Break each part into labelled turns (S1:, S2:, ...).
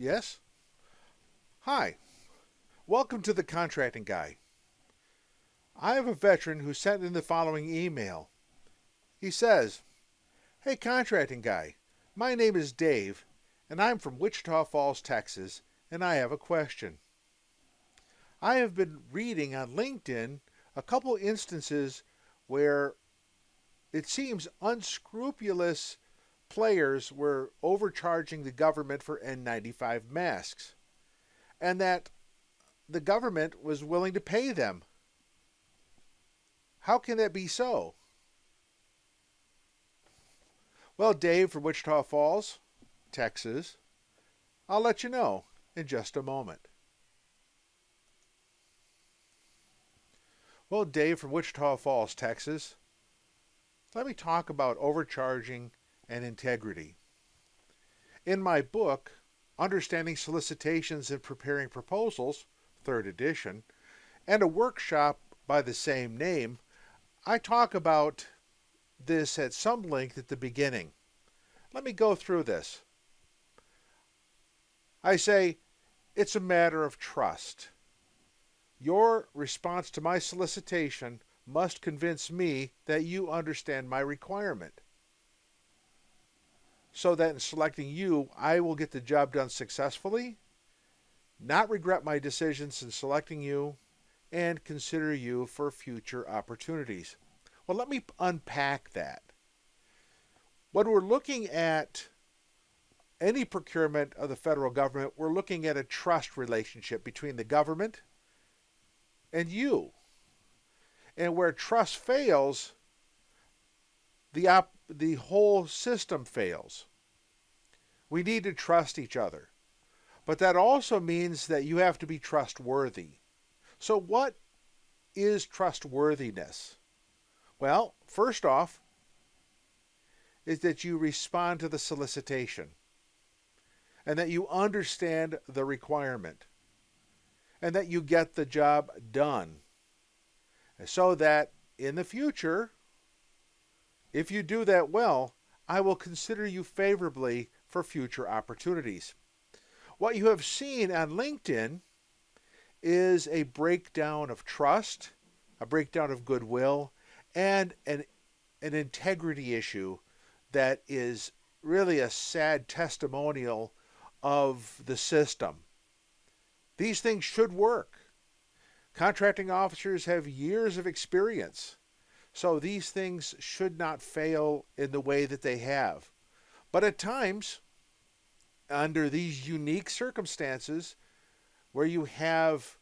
S1: Yes? Hi. Welcome to the Contracting Guy. I have a veteran who sent in the following email. He says, "Hey, Contracting Guy. My name is Dave, and I'm from Wichita Falls, Texas, and I have a question. I have been reading on LinkedIn a couple instances where it seems unscrupulous players were overcharging the government for N95 masks, and that the government was willing to pay them. How can that be so?" Well, Dave from Wichita Falls, Texas, I'll let you know in just a moment. Well, Dave from Wichita Falls, Texas, let me talk about overcharging and integrity. In my book, Understanding Solicitations and Preparing Proposals, 3rd edition, and a workshop by the same name, I talk about this at some length at the beginning. Let me go through this. I say, it's a matter of trust. Your response to my solicitation must convince me that you understand my requirement, so that in selecting you, I will get the job done successfully, not regret my decisions in selecting you, and consider you for future opportunities. Well, let me unpack that. When we're looking at any procurement of the federal government, we're looking at a trust relationship between the government and you. And where trust fails, the whole system fails. We need to trust each other. But that also means that you have to be trustworthy. So what is trustworthiness? Well, first off, is that you respond to the solicitation and that you understand the requirement and that you get the job done, so that in the future, if you do that well, I will consider you favorably for future opportunities. What you have seen on LinkedIn is a breakdown of trust, a breakdown of goodwill, and an integrity issue that is really a sad testimonial of the system. These things should work. Contracting officers have years of experience, so these things should not fail in the way that they have. But at times, under these unique circumstances, where you have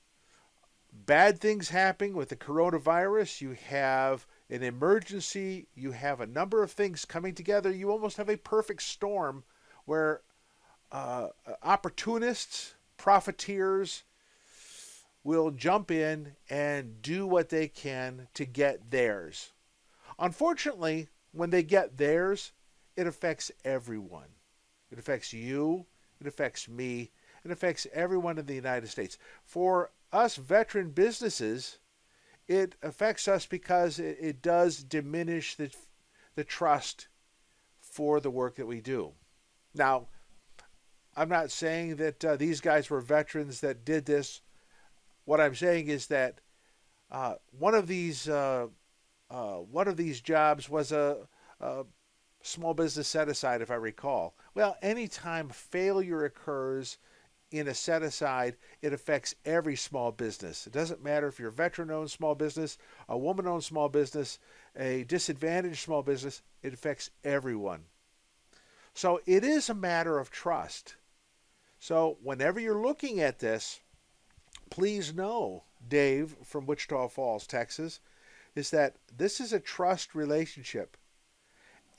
S1: bad things happening with the coronavirus, you have an emergency, you have a number of things coming together, you almost have a perfect storm where opportunists, profiteers, will jump in and do what they can to get theirs. Unfortunately, when they get theirs, it affects everyone. It affects you, it affects me, it affects everyone in the United States. For us veteran businesses, it affects us because it does diminish the trust for the work that we do. Now, I'm not saying that these guys were veterans that did this. What I'm saying is that one of these jobs was a small business set aside, if I recall. Well, anytime failure occurs in a set aside, it affects every small business. It doesn't matter if you're a veteran-owned small business, a woman-owned small business, a disadvantaged small business. It affects everyone. So it is a matter of trust. So whenever you're looking at this, please know, Dave from Wichita Falls, Texas, is that this is a trust relationship.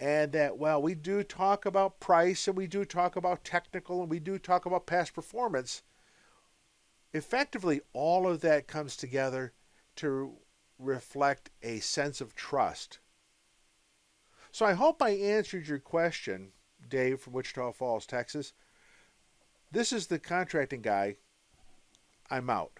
S1: And that while we do talk about price and we do talk about technical and we do talk about past performance, effectively all of that comes together to reflect a sense of trust. So I hope I answered your question, Dave from Wichita Falls, Texas. This is the Contracting Guy. I'm out.